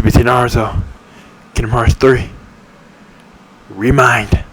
CBT Naaruto, Kingdom Hearts 3, Remind.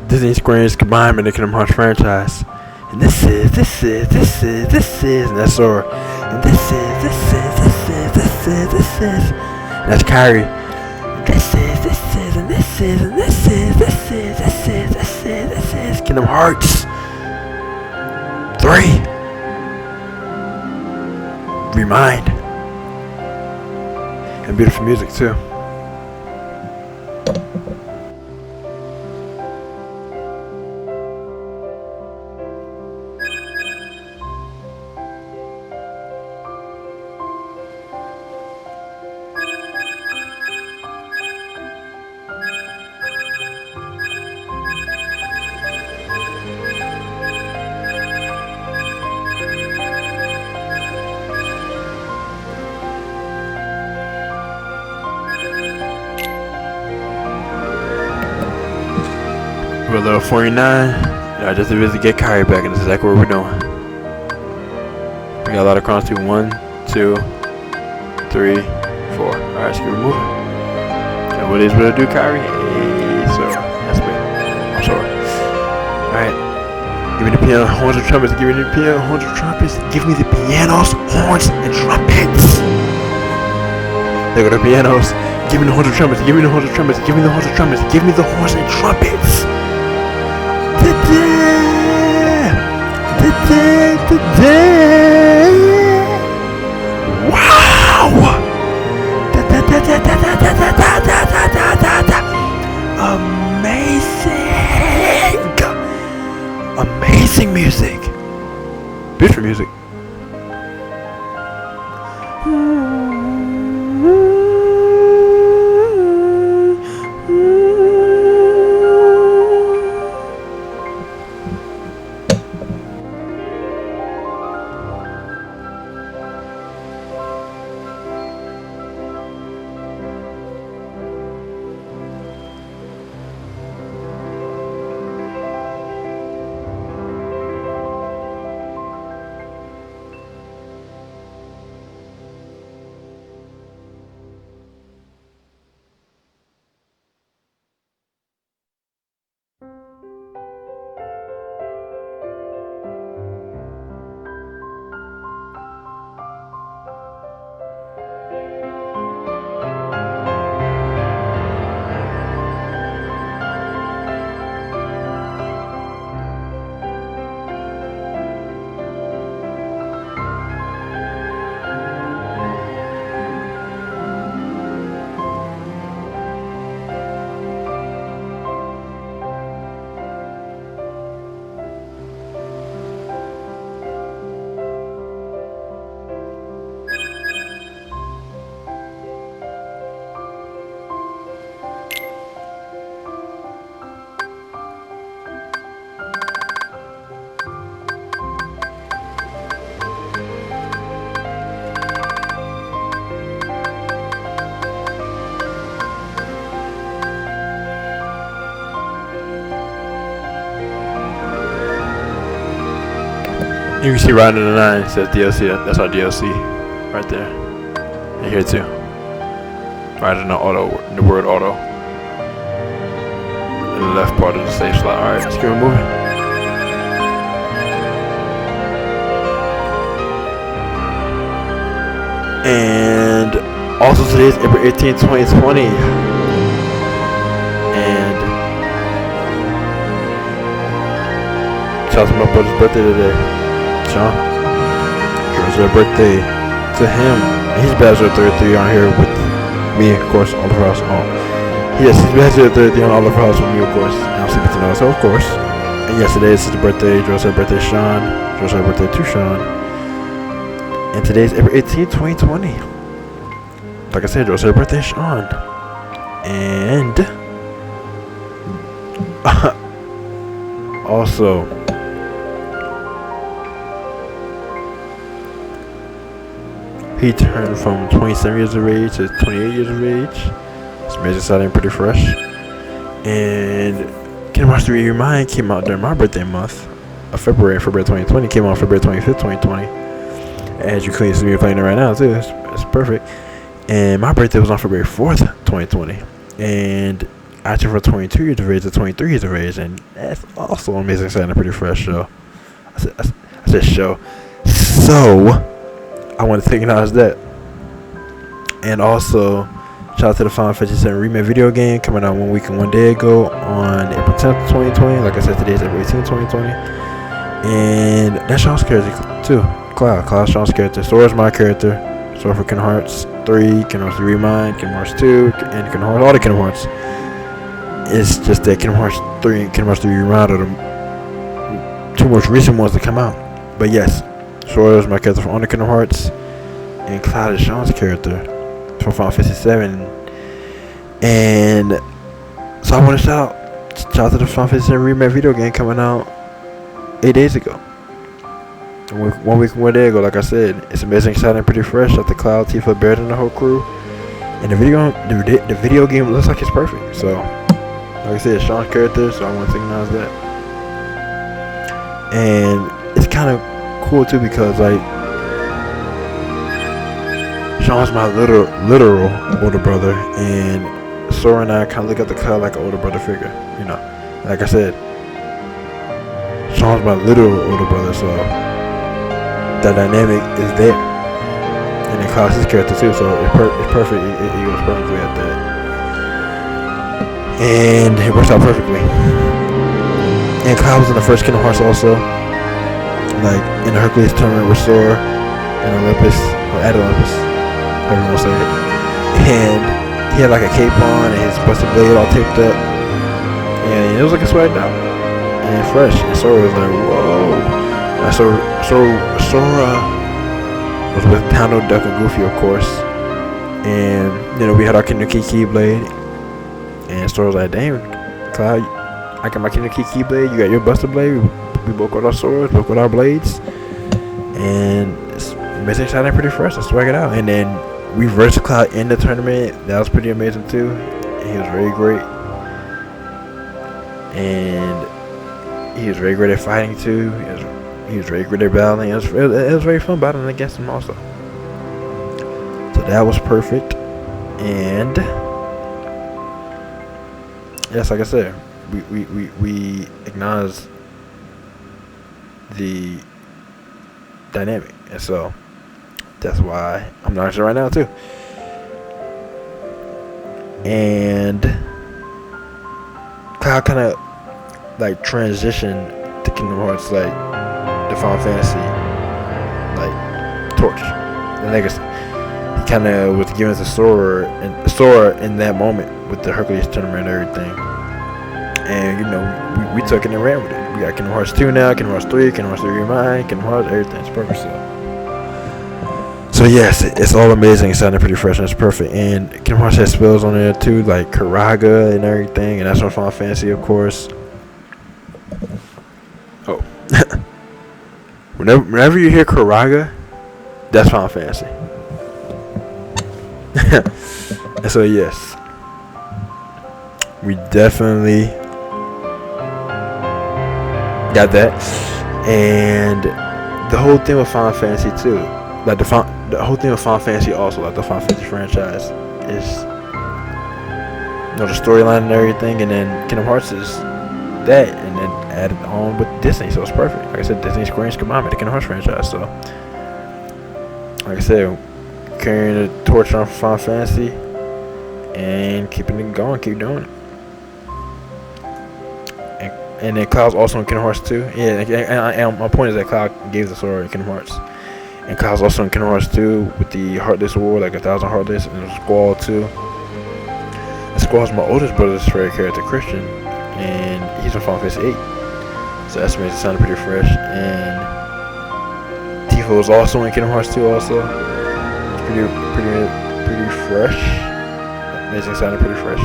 Disney Square's combined in the Kingdom Hearts franchise. And this is, and that's Sora. And this is, and that's Kyrie. And this is Kingdom Hearts 3. Remind. And beautiful music too. We're level 49. Yeah, just to visit get Kyrie back, and this is exactly what we're doing. We got a lot of crowns too. 1, 2, 3, 4. Alright, let's keep it moving. And what is what to do, Kyrie? Hey, so that's me. I'm sorry. Alright. Give me the piano, horns, and trumpets. Give me the piano, horns, and trumpets. Give me the pianos, horns, and trumpets. There go the pianos. Give me the horns and trumpets. Give me the horns and trumpets. Give me the horns and trumpets. Give me the horns and trumpets. Wow! Amazing music. Beautiful music. You can see right under the line it says DLC. That's our DLC right there. And here too. Right in the auto, in the word auto. In the left part of the save slot. Alright, let's keep it moving. And also today is April 18th, 2020. And shout out to my brother's birthday today, Sean. Happy birthday to him. He's Bachelor 33 on here with me, of course, Oliver House. Oh, yes, he's Bachelor 33 on Oliver House with me, of course. And I'm CBT, so of course. And yesterday is his birthday. Joe said birthday, Sean. Joe said birthday to Sean. And today is April 18th, 2020. Like I said, Joe said birthday, Sean. And also, he turned from 27 years of age to 28 years of age. It's amazing, exciting, pretty fresh. And Kingdom Hearts 3 Remind came out during my birthday month of February 2020. Came out February 25th, 2020. As you can see me playing it right now too. It's perfect. And my birthday was on February 4th, 2020. And I turned from 22 years of age to 23 years of age. And that's also amazing, exciting, pretty fresh show. I said show. So I want to acknowledge that. And also, shout out to the Final Fantasy VII Remake video game coming out 1 week and 1 day ago on April 10th, 2020. Like I said, today is April 18th, 2020. And that's Sean's character too. Cloud, Sean's character. Sora's my character. Sora for Kingdom Hearts 3, Kingdom Hearts 3 Remind, Kingdom Hearts 2, and Kingdom Hearts, all the Kingdom Hearts. It's just that Kingdom Hearts 3 and Kingdom Hearts 3 Remind are the two most recent ones to come out. But yes, Sora is my character from all the Kingdom Hearts, and Cloud is Sean's character from Final Fantasy VII. And so I want to shout out to the Final Fantasy VII Remake video game coming out 8 days ago. 1 week and 1 day ago, like I said. It's amazing, exciting, pretty fresh. Shout out to Cloud, Tifa, Baird, and the whole crew. And the video game looks like it's perfect. So, like I said, it's Sean's character, so I want to acknowledge that. And it's kind of cool too because like Sean's my literal older brother, and Sora and I kind of look at the Cloud like an older brother figure, you know. Like I said, Sean's my literal older brother, so that dynamic is there. And then Cloud's his character too, so it's perfect. It goes perfectly at that, and it works out perfectly. And Cloud was in the first Kingdom Hearts also, like in the Hercules tournament with Sora and Olympus, or at Olympus, however you want to say it. And he had like a cape on and his busted blade all taped up, and it was looking swagged out and fresh. And Sora was like, whoa. And Sora was with Donald, Duck, and Goofy, of course. And you know, we had our Kingdom Key blade, and Sora was like, damn, Cloud, I got my Kingdom Key blade, you got your busted blade. We both got our swords, both got our blades, and it's amazing, exciting, pretty fresh. Let's swag it out. And then we versed Cloud in the tournament. That was pretty amazing too. And he was very great. And he was very great at fighting too. He was very great at battling. It was very fun battling against him also. So that was perfect. And yes, like I said, we acknowledge the dynamic, and so that's why I'm not sure right now too. And Cloud kind of like transitioned to Kingdom Hearts, like the Final Fantasy, like torch, the legacy. He kind of was given to Sora in that moment with the Hercules tournament and everything. And you know, we took it and ran with it. We got Kingdom Hearts 2 now, Kingdom Hearts 3, Kingdom Hearts 3 Remind, Kingdom Hearts, everything's perfect. So yes, it's all amazing. It's sounding pretty fresh and it's perfect. And Kingdom Hearts has spells on there too, like Karaga and everything. And that's from Final Fantasy, of course. Oh. Whenever you hear Karaga, that's Final Fantasy. And so yes, we definitely got that. And the whole thing with Final Fantasy too, like the whole thing with Final Fantasy also, like the Final Fantasy franchise, is, you know, the storyline and everything. And then Kingdom Hearts is that, and then added on with Disney, so it's perfect. Like I said, Disney, Square Enix combined with the Kingdom Hearts franchise. So like I said, carrying the torch on Final Fantasy and keeping it going, keep doing it. And then Cloud's also in Kingdom Hearts 2. Yeah, and my point is that Cloud gave the sword in Kingdom Hearts. And Cloud's also in Kingdom Hearts 2 with the Heartless War, like 1,000 Heartless, and Squall too. And Squall's my oldest brother's favorite character, Christian, and he's in Final Fantasy 8. So that makes it sound pretty fresh. And Tifa was also in Kingdom Hearts 2 also. Pretty fresh. Makes it sound pretty fresh.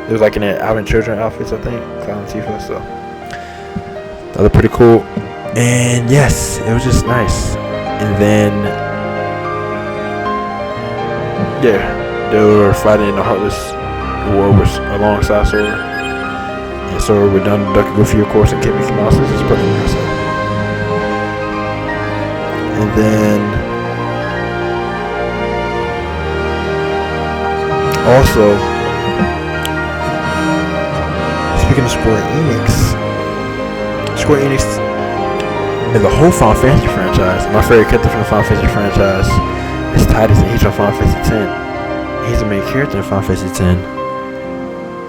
It was like in their Alvin Children outfits, I think, Cloud and Tifa, so that looked pretty cool. And yes, it was just nice. And then yeah, they were fighting in the Heartless War alongside Sora. And Sora with Donald Duck and Goofy, of course, and Mickey Mouse. This is perfect. And then also, speaking of Square Enix made the whole Final Fantasy franchise. My favorite character from the Final Fantasy franchise is Titus, and he's from Final Fantasy X. He's the main character in Final Fantasy X.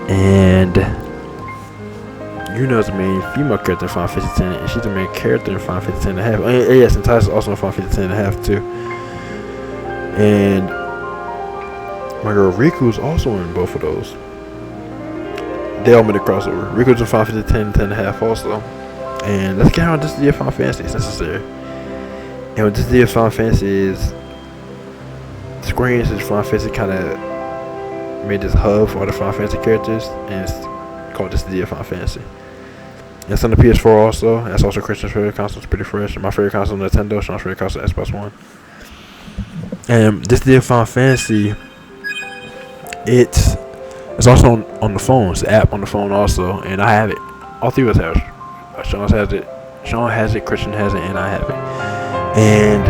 And Yuna's the main female character in Final Fantasy X, and she's the main character in Final Fantasy X. And yes, and Titus is also in Final Fantasy X too. And my girl Riku is also in both of those. They all made a crossover. Riku's in Final Fantasy X, 10.5 also. And let's get on this year Final Fantasy. It's necessary. And what this year Final Fantasy is, Square Enix's Final Fantasy kind of made this hub for all the Final Fantasy characters, and it's called this year Final Fantasy. And it's on the PS4 also. That's also Christian's favorite console. It's pretty fresh. My favorite console is Nintendo. Sean's favorite console is Xbox One. And this year Final Fantasy, it's also on the phone. It's an app on the phone also, and I have it. All three of us have it. Sean has it. Sean has it. Christian has it, and I have it. And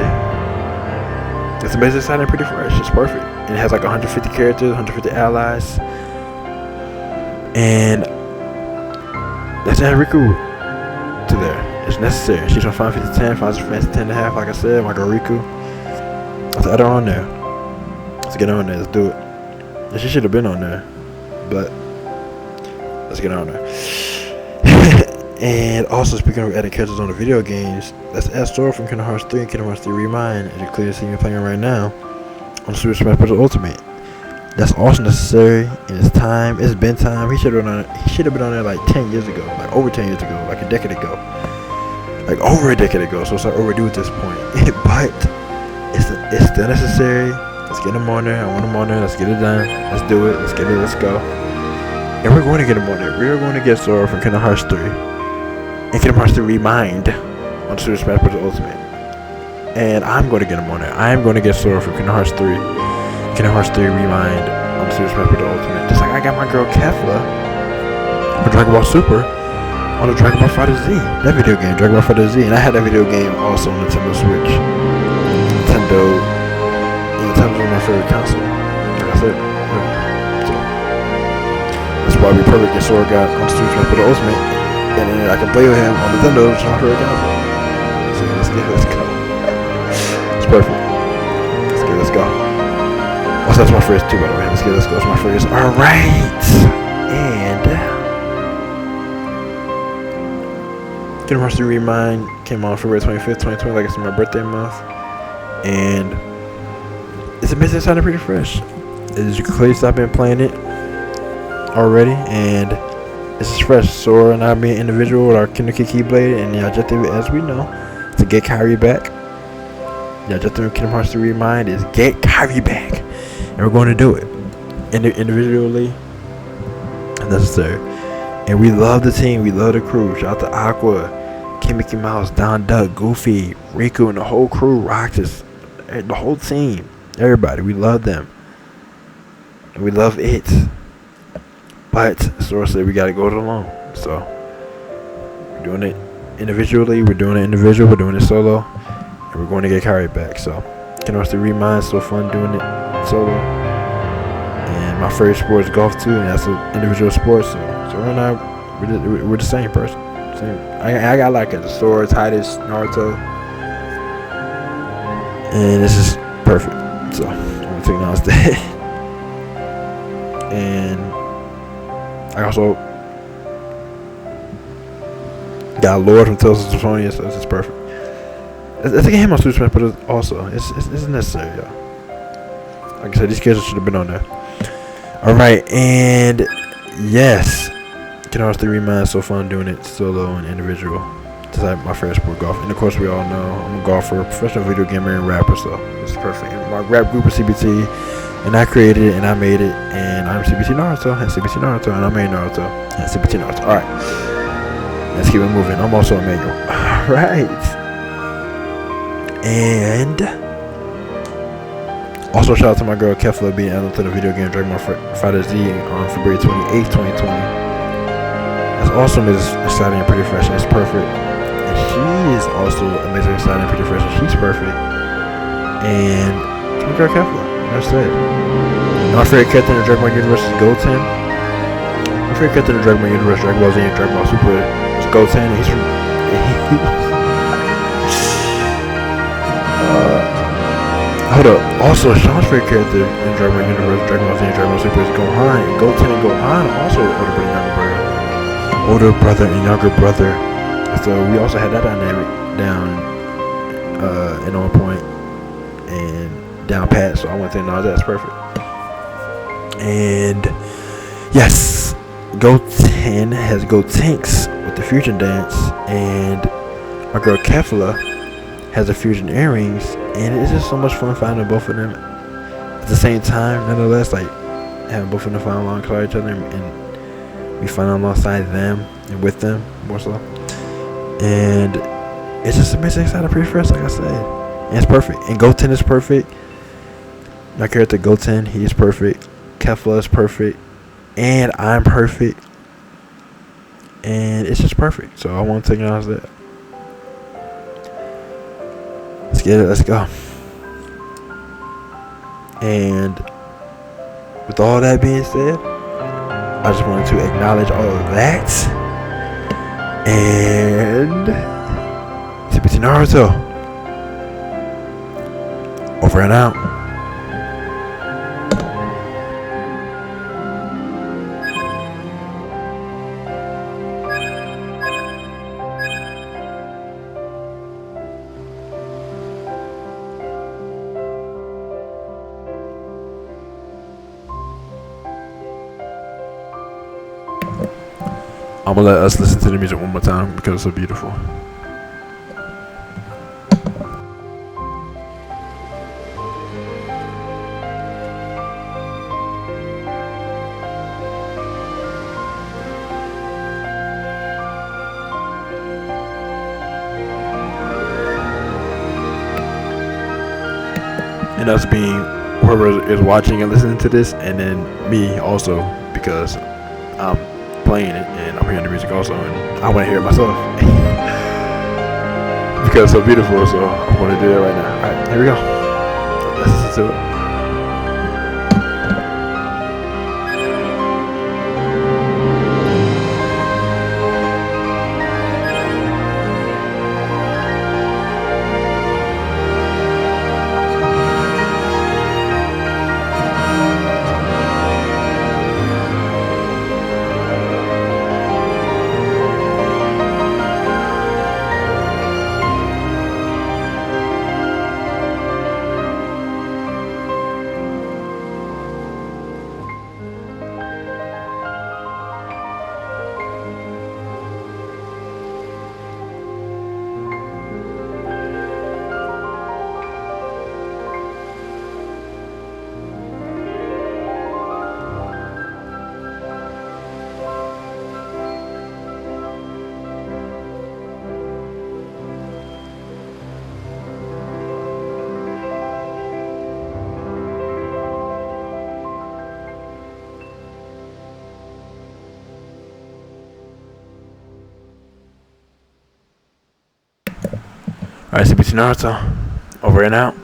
it's amazing, exciting, pretty fresh. It's perfect. And it has like 150 characters, 150 allies, and let's add Riku to there. It's necessary. She's on Final Fantasy X, Final Fantasy 10.5. Like I said, my girl Riku. Let's add her on there. Let's get her on there. Let's do it. And she should have been on there, but let's get her on there. And also, speaking of adding characters on the video games, let's add Sora from Kingdom Hearts 3 and Kingdom Hearts 3 Remind, as you clearly see me playing right now on Super Smash Bros. Ultimate. That's also necessary, and it's time. It's been time. He should have been on there like 10 years ago, like over 10 years ago, like a decade ago, like over a decade ago. So it's like overdue at this point. But it's still necessary. Let's get him on there. I want him on there. Let's get it done. Let's do it. Let's get it. Let's go. And we're going to get him on there. We're going to get Sora from Kingdom Hearts 3. And Kingdom Hearts 3 Remind on Super Smash Bros. Ultimate. And I'm going to get him on there. I am going to get Sora from Kingdom Hearts 3. Kingdom Hearts 3 Remind on Super Smash Bros. Ultimate. Just like I got my girl Kefla on Dragon Ball Super on the Dragon Ball FighterZ. That video game, Dragon Ball FighterZ. And I had that video game also on Nintendo Switch. Nintendo's my favorite console. Like I said. So that's why we perfect get Sora got on Super Smash Bros. Ultimate. And then I can play with him on Nintendo, which is my favorite console. So let's go. It's perfect. Let's go. Also, that's my first too, by the way. Let's go. It's my first. Alright. And Kingdom Hearts 3 Remind came on February 25th, 2020, like it's my birthday month. And it's amazing, it sounded pretty fresh. As you can clearly stop been playing it already, and it's just fresh. Sora and I being an individual with our Kingdom Keyblade, and the objective, as we know, to get Kyrie back. The objective of Kingdom Hearts 3 Remind is get Kyrie back, and we're going to do it individually and necessary. And we love the team, we love the crew. Shout out to Aqua, Mickey Mouse, Don Duck, Goofy, Riku, and the whole crew. Roxas, the whole team, everybody. We love them, and we love it. But Sora said we gotta go it alone. So we're doing it individually, we're doing it individual, we're doing it solo, and we're going to get Kyrie back. So Kingdom Hearts 3 Remind, so fun doing it solo. And my favorite sport is golf too, and that's an individual sport. So Sora and I, we're the same person. I got like a Sora, Titus, Naaruto, and this is perfect. So I'm gonna take Nas that. And I also got Lord from Tales of Symphonia, so this is perfect. It's a game on Super Smash, but it's necessary, y'all. Like I said, these characters should have been on there. Alright, and yes, Kingdom Hearts 3 Remind is so fun doing it solo and individual. Just like my favorite sport, golf. And of course, we all know I'm a golfer, professional video gamer, and rapper, so it's perfect. And my rap group is CBT, and I created it, and I made it, and I'm CBT Naaruto, and CBT Naaruto, and I made Naaruto, and CBT Naaruto. Alright, let's keep it moving. I'm also a manual. Alright. And also shout out to my girl Kefla being added to the video game Dragon Ball FighterZ on February 28th, 2020. That's also exciting and pretty fresh, and it's perfect. And she is also amazing, exciting, and pretty fresh, and she's perfect. And it's my girl Kefla. That's it. And my favorite character in the Dragon Ball universe is Goten. My favorite character in the Dragon Ball universe, Dragon Ball Z and Dragon Ball Super, is Goten. And he's from hold up. Also, Sean's favorite character in Dragon Ball universe, Dragon Ball Z and Dragon Ball Super is Gohan. And Goten and Gohan are also older brother and younger brother. So we also had that dynamic down and on point and down pat. So I went there and all that's perfect. And yes, Goten has Gotenks with the fusion dance, and my girl Kefla has the fusion earrings, and it's just so much fun finding both of them at the same time. Nonetheless, like having both of them find alongside each other, and we find alongside them and with them more so. And it's just amazing, exciting, pretty fresh, like I said. And it's perfect. And Goten is perfect. My character Goten, he is perfect. Kefla is perfect. And I'm perfect. And it's just perfect. So I want to take it out of that. Let's get it. Let's go. And with all that being said, I just wanted to acknowledge all of that. And CBT Naaruto. Over and out. I'm gonna let us listen to the music one more time because it's so beautiful. And us being whoever is watching and listening to this, and then me also, because I'm playing it and I'm hearing the music also, and I want to hear it myself because it's so beautiful. So I'm going to do that right now. Alright, here we go. Let's listen to it. Alright, CBT Naaruto, over and out.